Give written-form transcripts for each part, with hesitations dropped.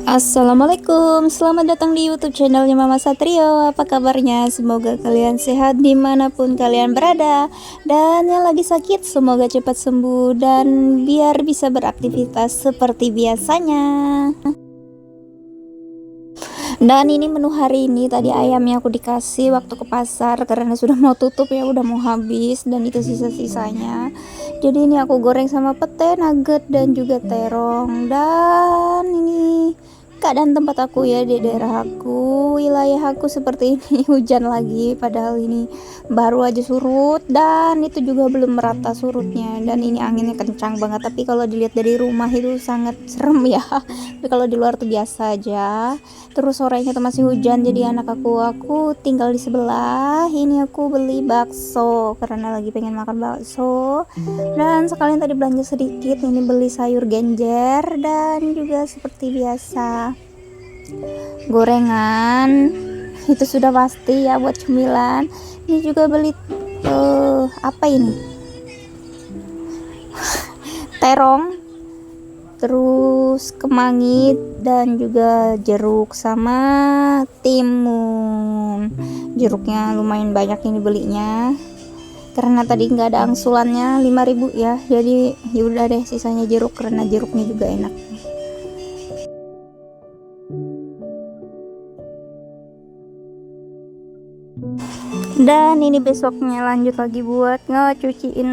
Assalamualaikum, selamat datang di YouTube channelnya Mama Satrio. Apa kabarnya? Semoga kalian sehat dimanapun kalian berada. Dan yang lagi sakit, semoga cepat sembuh dan biar bisa beraktivitas seperti biasanya. Dan ini menu hari ini, tadi ayamnya aku dikasih waktu ke pasar karena sudah mau tutup ya, udah mau habis, dan itu sisa-sisanya. Jadi ini aku goreng sama pete, nugget, dan juga terong. Dan ini keadaan tempat aku ya, di daerah aku, wilayah aku seperti ini. Hujan lagi, padahal ini baru aja surut dan itu juga belum merata surutnya. Dan ini anginnya kencang banget, tapi kalau dilihat dari rumah itu sangat serem ya. Tapi kalau di luar tuh biasa aja. Terus sorenya tuh masih hujan, jadi anak aku tinggal di sebelah. Ini aku beli bakso karena lagi pengen makan bakso. Dan sekalian tadi belanja sedikit, ini beli sayur genjer dan juga seperti biasa gorengan. Itu sudah pasti ya buat cemilan. Ini juga beli apa ini? Terong, terus kemangi, dan juga jeruk sama timun. Jeruknya lumayan banyak ini belinya karena tadi nggak ada angsulannya 5.000 ya, jadi yaudah deh sisanya jeruk karena jeruknya juga enak. Dan ini besoknya lanjut lagi buat ngecuciin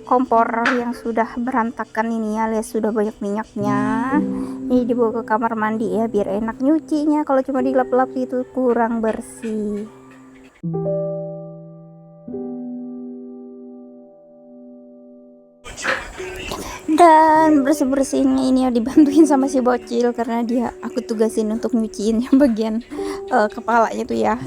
kompor yang sudah berantakan ini, alias sudah banyak minyaknya. Ini dibawa ke kamar mandi ya biar enak nyucinya, kalau cuma dilap-lap itu kurang bersih. Dan bersih-bersihnya ini ya dibantuin sama si bocil karena dia aku tugasin untuk nyuciin yang bagian kepalanya tuh ya.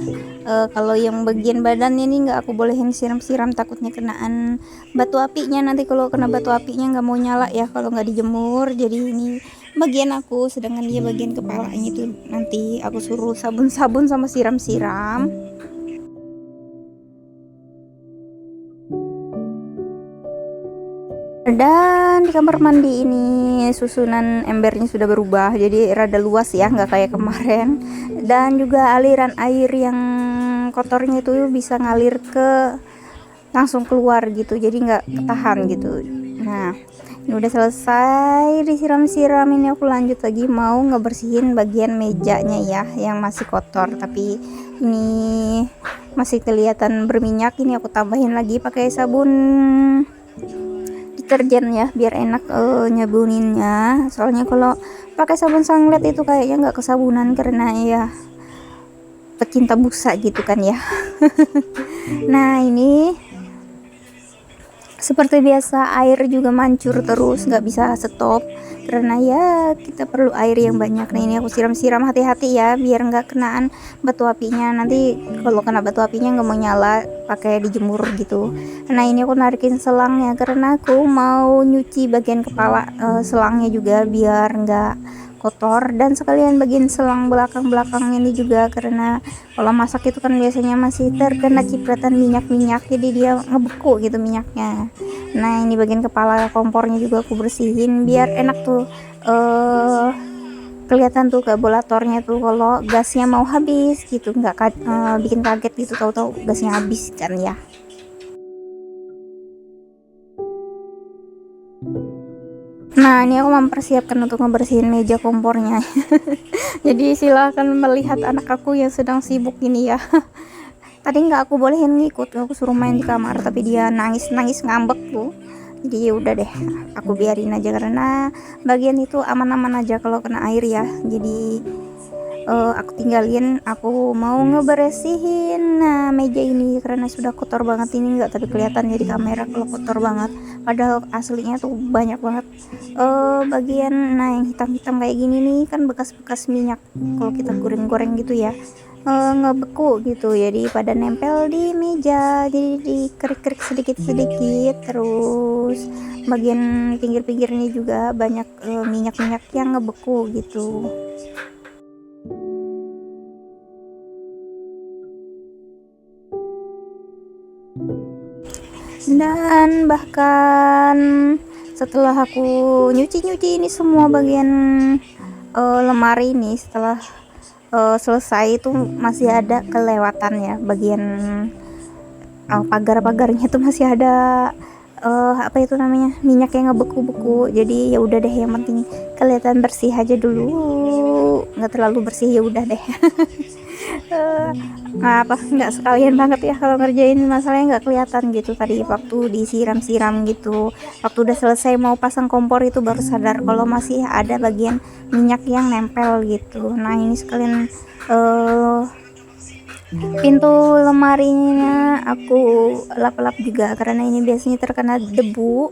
Kalau yang bagian badan ini nggak aku bolehin siram-siram, takutnya kenaan batu apinya. Nanti kalau kena batu apinya nggak mau nyala ya kalau nggak dijemur. Jadi ini bagian aku, sedangkan dia bagian kepalanya itu nanti aku suruh sabun-sabun sama siram-siram. Dan di kamar mandi ini susunan embernya sudah berubah, jadi rada luas ya, nggak kayak kemarin. Dan juga aliran air yang kotornya itu bisa ngalir ke langsung keluar gitu, jadi nggak ketahan gitu. Nah, ini udah selesai disiram-siram, ini aku lanjut lagi mau ngebersihin bagian mejanya ya yang masih kotor, tapi ini masih kelihatan berminyak. Ini aku tambahin lagi pakai sabun deterjen ya biar enak nyabuninnya. Soalnya kalau pakai sabun sanglet itu kayaknya nggak kesabunan karena ya pecinta busa gitu kan ya. Nah ini seperti biasa air juga mancur terus, nggak bisa stop karena ya kita perlu air yang banyak. Nah ini aku siram-siram, hati-hati ya biar nggak kenaan batu apinya. Nanti kalau kena batu apinya nggak mau nyala, pakai dijemur gitu. Nah ini aku narikin selangnya karena aku mau nyuci bagian kepala selangnya juga biar nggak kotor, dan sekalian bagian selang belakang ini juga karena kalau masak itu kan biasanya masih terkena cipratan minyak-minyak, jadi dia ngebeku gitu minyaknya. Nah ini bagian kepala kompornya juga aku bersihin biar enak tuh kelihatan tuh karburatornya tuh kalau gasnya mau habis gitu, nggak bikin kaget gitu tahu-tahu gasnya habis kan ya. Nah ini aku mempersiapkan untuk ngebersihin meja kompornya. Jadi silahkan melihat anak aku yang sedang sibuk ini ya. Tadi nggak aku bolehin ngikut, aku suruh main di kamar tapi dia nangis ngambek tuh. Jadi ya udah deh, aku biarin aja karena bagian itu aman-aman aja kalau kena air ya. Jadi aku tinggalin, aku mau ngebersihin meja ini karena sudah kotor banget. Ini nggak tapi kelihatan ya di kamera kalau kotor banget, padahal aslinya tuh banyak banget bagian yang hitam-hitam kayak gini nih kan bekas-bekas minyak kalau kita goreng-goreng gitu ya, ngebeku gitu, jadi pada nempel di meja, jadi dikerik-kerik sedikit-sedikit. Terus bagian pinggir-pinggir ini juga banyak minyak-minyak yang ngebeku gitu. Dan bahkan setelah aku nyuci ini semua bagian lemari ini, setelah selesai itu masih ada kelewatan ya bagian pagar-pagarnya tuh masih ada apa itu namanya, minyak yang ngebeku-beku. Jadi ya udah deh, yang penting kelihatan bersih aja dulu, nggak terlalu bersih ya udah deh. Nggak sekalian banget ya kalau ngerjain masalahnya, nggak kelihatan gitu tadi waktu disiram-siram gitu. Waktu udah selesai mau pasang kompor itu baru sadar kalau masih ada bagian minyak yang nempel gitu. Nah ini sekalian pintu lemarinya aku lap-lap juga karena ini biasanya terkena debu.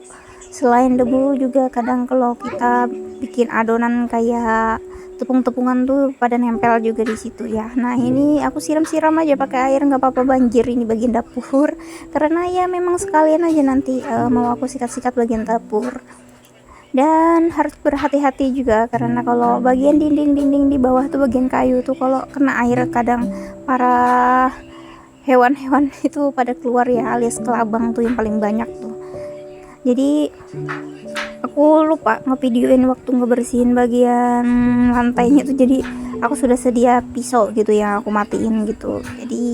Selain debu juga kadang kalau kita bikin adonan kayak tepung-tepungan tuh pada nempel juga di situ ya. Nah ini aku siram-siram aja pakai air, nggak apa-apa banjir ini bagian dapur karena ya memang sekalian aja nanti mau aku sikat-sikat bagian dapur. Dan harus berhati-hati juga karena kalau bagian dinding-dinding di bawah tuh bagian kayu tuh kalau kena air kadang para hewan-hewan itu pada keluar ya, alias kelabang tuh yang paling banyak tuh. Jadi aku lupa ngevideoin waktu ngebersihin bagian lantainya tuh, jadi aku sudah sedia pisau gitu ya, aku matiin gitu. Jadi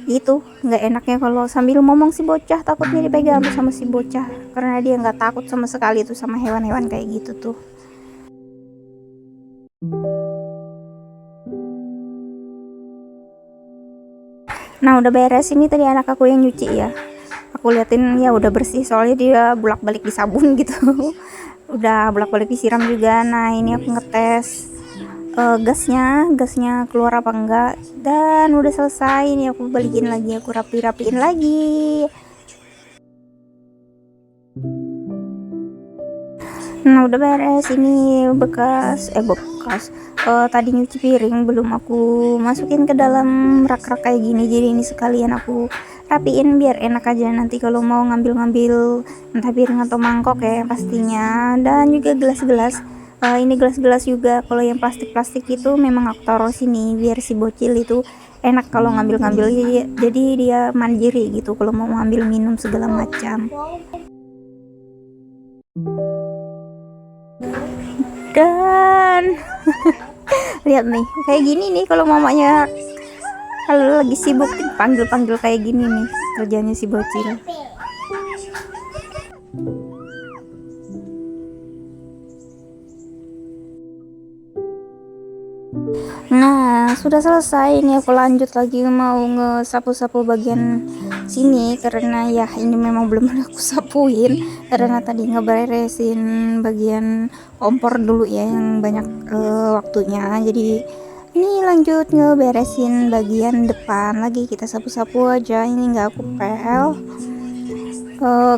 itu nggak enaknya kalau sambil ngomong si bocah, takutnya dipegang tuh sama si bocah karena dia nggak takut sama sekali tuh sama hewan-hewan kayak gitu tuh. Nah udah beres ini tadi anak aku yang nyuci ya, aku liatin ya udah bersih soalnya dia bolak-balik di sabun gitu. Udah bolak-balik disiram juga. Nah ini aku ngetes gasnya keluar apa enggak, dan udah selesai. Ini aku balikin lagi, aku rapiin lagi. Nah udah beres ini bekas tadi nyuci piring belum aku masukin ke dalam rak-rak kayak gini, jadi ini sekalian aku rapiin biar enak aja nanti kalau mau ngambil-ngambil entah piring atau mangkok ya pastinya. Dan juga gelas-gelas, ini gelas-gelas juga kalau yang plastik-plastik itu memang aku taruh sini biar si bocil itu enak kalau ngambil-ngambil, jadi dia mandiri gitu kalau mau ngambil minum segala macam. Dan lihat nih kayak gini nih kalau mamanya kalau lagi sibuk panggil kayak gini nih kerjanya si bocil. Nah sudah selesai, ini aku lanjut lagi mau ngesapu-sapu bagian sini karena ya ini memang belum aku sapuin karena tadi ngeberesin bagian kompor dulu ya yang banyak waktunya. Jadi ini lanjut ngeberesin bagian depan lagi, kita sapu-sapu aja. Ini nggak aku pel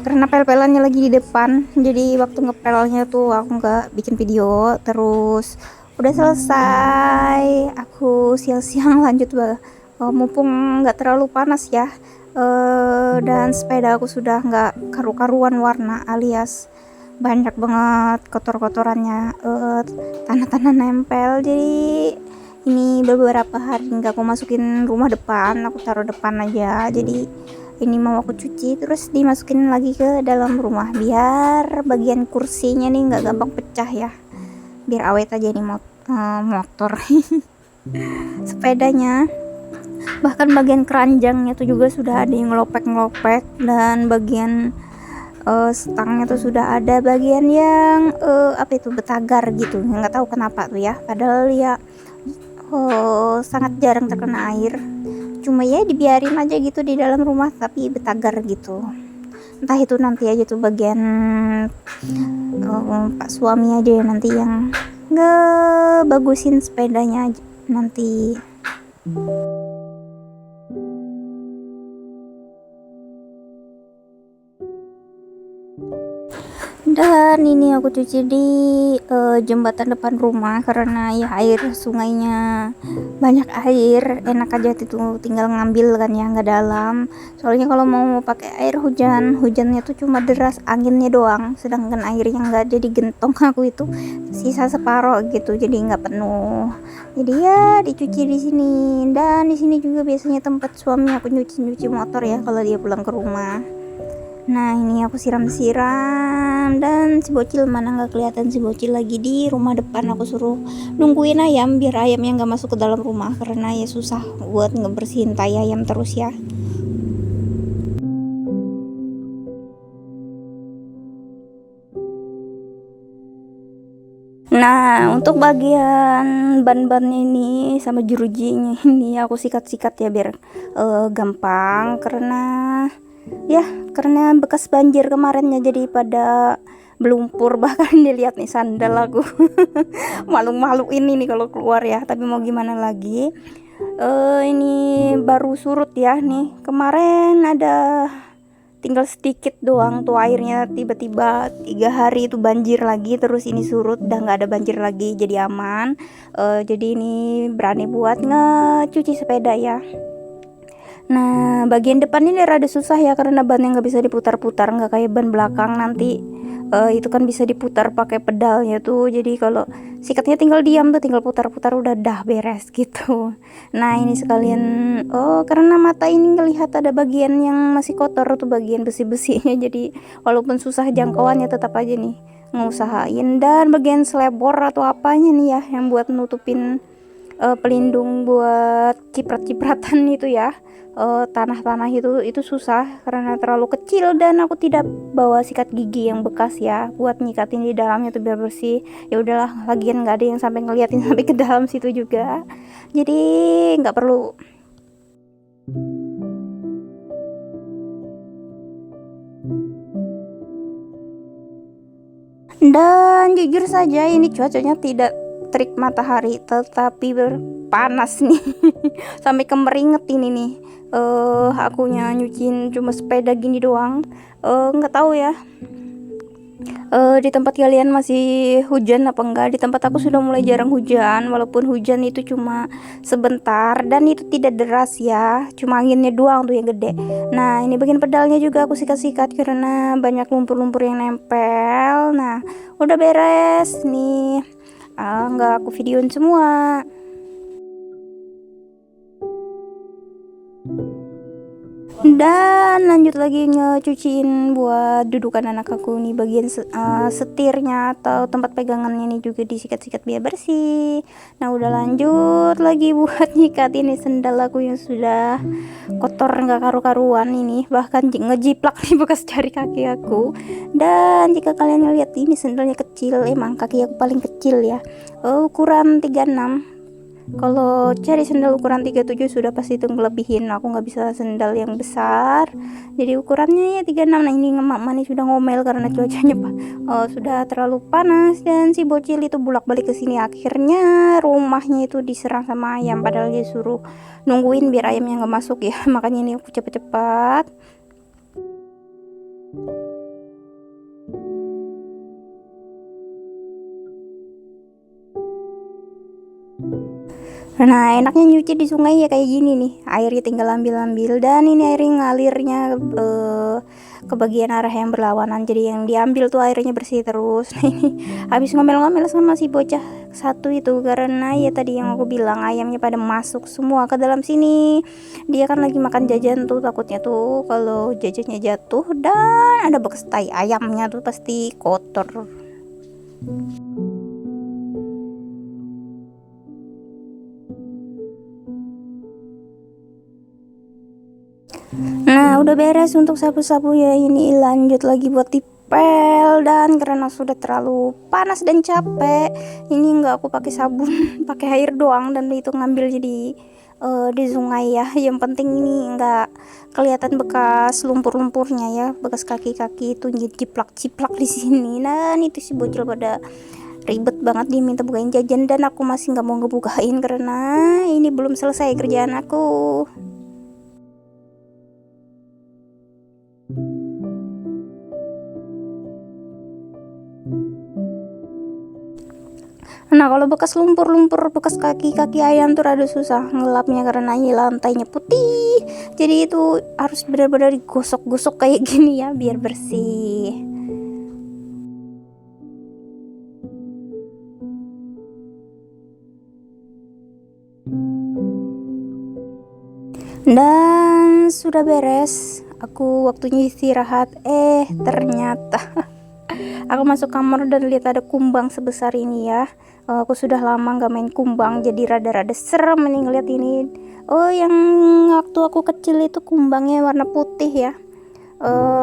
karena pel-pelannya lagi di depan, jadi waktu ngepelnya tuh aku nggak bikin video. Terus udah selesai aku siang-siang lanjut mumpung nggak terlalu panas ya. Dan sepeda aku sudah nggak karu-karuan warna, alias banyak banget kotor-kotorannya, tanah-tanah nempel. Jadi ini beberapa hari nggak aku masukin rumah depan, aku taruh depan aja. Jadi ini mau aku cuci terus dimasukin lagi ke dalam rumah biar bagian kursinya nih nggak gampang pecah ya, biar awet aja nih motor. Sepedanya bahkan bagian keranjangnya tuh juga sudah ada yang ngelopek dan bagian stangnya tuh sudah ada bagian yang betagar gitu, nggak tahu kenapa tuh ya, padahal ya sangat jarang terkena air, cuma ya dibiarin aja gitu di dalam rumah tapi betagar gitu. Entah itu nanti aja tuh bagian pak suami aja nanti yang ngebagusin sepedanya nanti. Dan ini aku cuci di jembatan depan rumah karena ya air sungainya banyak air, enak aja itu tinggal ngambil kan ya, nggak dalam. Soalnya kalau mau pakai air hujannya tuh cuma deras, anginnya doang, sedangkan airnya nggak, jadi gentong aku itu sisa separoh gitu, jadi nggak penuh. Jadi ya dicuci di sini. Dan di sini juga biasanya tempat suami aku nyuci motor ya kalau dia pulang ke rumah. Nah ini aku siram-siram, dan si bocil mana nggak kelihatan, si bocil lagi di rumah depan. Aku suruh nungguin ayam biar ayamnya nggak masuk ke dalam rumah karena ya susah buat ngebersihin tai ayam terus ya. Nah untuk bagian ban-ban ini sama jerujinya ini aku sikat-sikat ya biar gampang, ya karena bekas banjir kemarinnya jadi pada melumpur. Bahkan dilihat nih sandal aku malu-malu ini nih kalau keluar ya, tapi mau gimana lagi. Ini baru surut ya nih, kemarin ada tinggal sedikit doang tuh airnya, tiba-tiba 3 hari itu banjir lagi, terus ini surut udah nggak ada banjir lagi, jadi aman. Jadi ini berani buat ngecuci sepeda ya. Nah bagian depan ini rada susah ya karena bannya nggak bisa diputar-putar, nggak kayak ban belakang nanti. Itu kan bisa diputar pakai pedalnya tuh, jadi kalau sikatnya tinggal diam tuh, tinggal putar-putar udah dah beres gitu. Nah ini sekalian, karena mata ini ngelihat ada bagian yang masih kotor tuh, bagian besi-besinya, jadi walaupun susah jangkauannya tetap aja nih ngusahain. Dan bagian selebor atau apanya nih ya yang buat nutupin pelindung buat ciprat-cipratan itu ya, tanah-tanah itu susah karena terlalu kecil, dan aku tidak bawa sikat gigi yang bekas ya buat nyikatin di dalamnya tuh biar bersih. Ya udahlah, lagian nggak ada yang sampai ngeliatin sampai ke dalam situ juga, jadi nggak perlu. Dan jujur saja ini cuacanya tidak terik matahari tetapi berpanas nih sampai kemeringet ini nih. Akunya nyuciin cuma sepeda gini doang. Nggak tahu ya, di tempat kalian masih hujan apa enggak. Di tempat aku sudah mulai jarang hujan, walaupun hujan itu cuma sebentar dan itu tidak deras ya, cuma anginnya doang tuh yang gede. Nah ini bagian pedalnya juga aku sikat-sikat karena banyak lumpur-lumpur yang nempel. Nah udah beres nih. Nggak aku videoin semua. Dan lanjut lagi ngecuciin buat dudukan anak aku nih, bagian setirnya atau tempat pegangannya nih juga disikat-sikat biar bersih. Nah udah lanjut lagi buat nyikat ini sendal aku yang sudah kotor nggak karu-karuan ini, bahkan ngejiplak di bekas jari kaki aku. Dan jika kalian lihat ini sendalnya kecil, emang kaki aku paling kecil ya, ukuran 36. Kalau cari sendal ukuran 37 sudah pasti itu ngelebihin, aku nggak bisa sendal yang besar, jadi ukurannya ya 36. Nah ini mama nih sudah ngomel karena cuacanya sudah terlalu panas, dan si bocil itu bolak-balik ke sini. Akhirnya rumahnya itu diserang sama ayam, padahal dia suruh nungguin biar ayamnya nggak masuk ya makanya ini aku cepet-cepet. Nah enaknya nyuci di sungai ya kayak gini nih, airnya tinggal ambil-ambil, dan ini airnya ngalirnya ke bagian arah yang berlawanan, jadi yang diambil tuh airnya bersih terus. Nah ini habis ngomel-ngomel sama si bocah satu itu karena ya tadi yang aku bilang ayamnya pada masuk semua ke dalam sini. Dia kan lagi makan jajan tuh, takutnya tuh kalau jajannya jatuh dan ada bekas tai ayamnya tuh pasti kotor. Nah udah beres untuk sapu-sapu ya, ini lanjut lagi buat dipel. Dan karena sudah terlalu panas dan capek, ini nggak aku pakai sabun pakai air doang, dan itu ngambil jadi di sungai ya. Yang penting ini nggak kelihatan bekas lumpur-lumpurnya ya, bekas kaki-kaki itu jiplak-jiplak di sini. Nah itu si bocil pada ribet banget diminta bukain jajan, dan aku masih nggak mau ngebukain karena ini belum selesai kerjaan aku. Nah kalau bekas lumpur-lumpur bekas kaki-kaki ayam tuh rada susah ngelapnya karena ini lantainya putih, jadi itu harus benar-benar digosok-gosok kayak gini ya biar bersih. Dan sudah beres, aku waktunya istirahat. Ternyata aku masuk kamar dan lihat ada kumbang sebesar ini ya. Aku sudah lama nggak main kumbang, jadi rada-rada serem nih ngeliat ini. Oh, yang waktu aku kecil itu kumbangnya warna putih ya.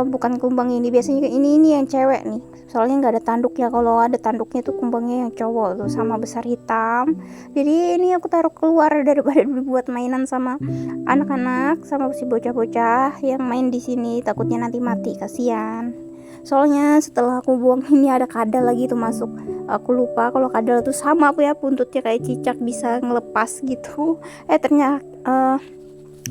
Bukan kumbang ini, biasanya ini yang cewek nih, soalnya nggak ada tanduknya. Kalau ada tanduknya tuh kumbangnya yang cowok tuh, sama besar hitam. Jadi ini aku taruh keluar daripada dibuat mainan sama anak-anak, sama si bocah-bocah yang main di sini, takutnya nanti mati, kasihan. Soalnya setelah aku buang ini ada kadal lagi tuh masuk. Aku lupa kalau kadal tuh sama apa ya, buntutnya kayak cicak, bisa ngelepas gitu. Ternyata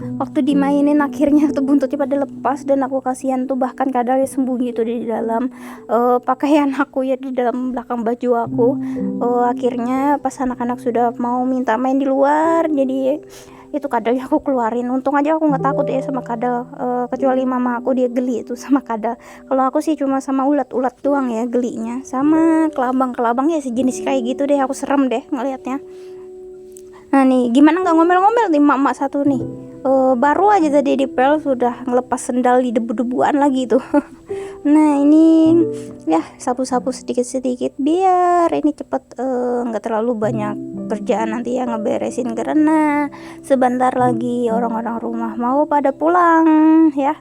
waktu dimainin akhirnya tuh buntutnya pada lepas, dan aku kasihan tuh, bahkan kadalnya sembunyi tuh di dalam pakaian aku ya, di dalam belakang baju aku. Akhirnya pas anak-anak sudah mau minta main di luar, jadi itu kadalnya aku keluarin. Untung aja aku nggak takut ya sama kadal, kecuali mama aku, dia geli itu sama kadal. Kalau aku sih cuma sama ulat-ulat doang ya gelinya, sama kelabang-kelabang ya sejenis kayak gitu deh, aku serem deh ngelihatnya. Nah nih, gimana nggak ngomel-ngomel nih mama satu nih. Baru aja tadi dipel sudah ngelepas sendal di debu-debuan lagi tuh. Nah ini ya sapu-sapu sedikit-sedikit biar ini cepet, nggak terlalu banyak kerjaan nanti ya ngeberesin, karena sebentar lagi orang-orang rumah mau pada pulang ya,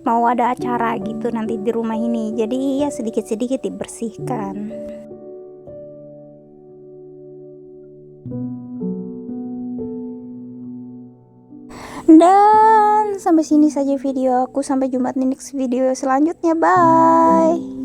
mau ada acara gitu nanti di rumah ini, jadi ya sedikit-sedikit dibersihkan. Dan sampai sini saja video aku, sampai jumpa di next video selanjutnya, bye.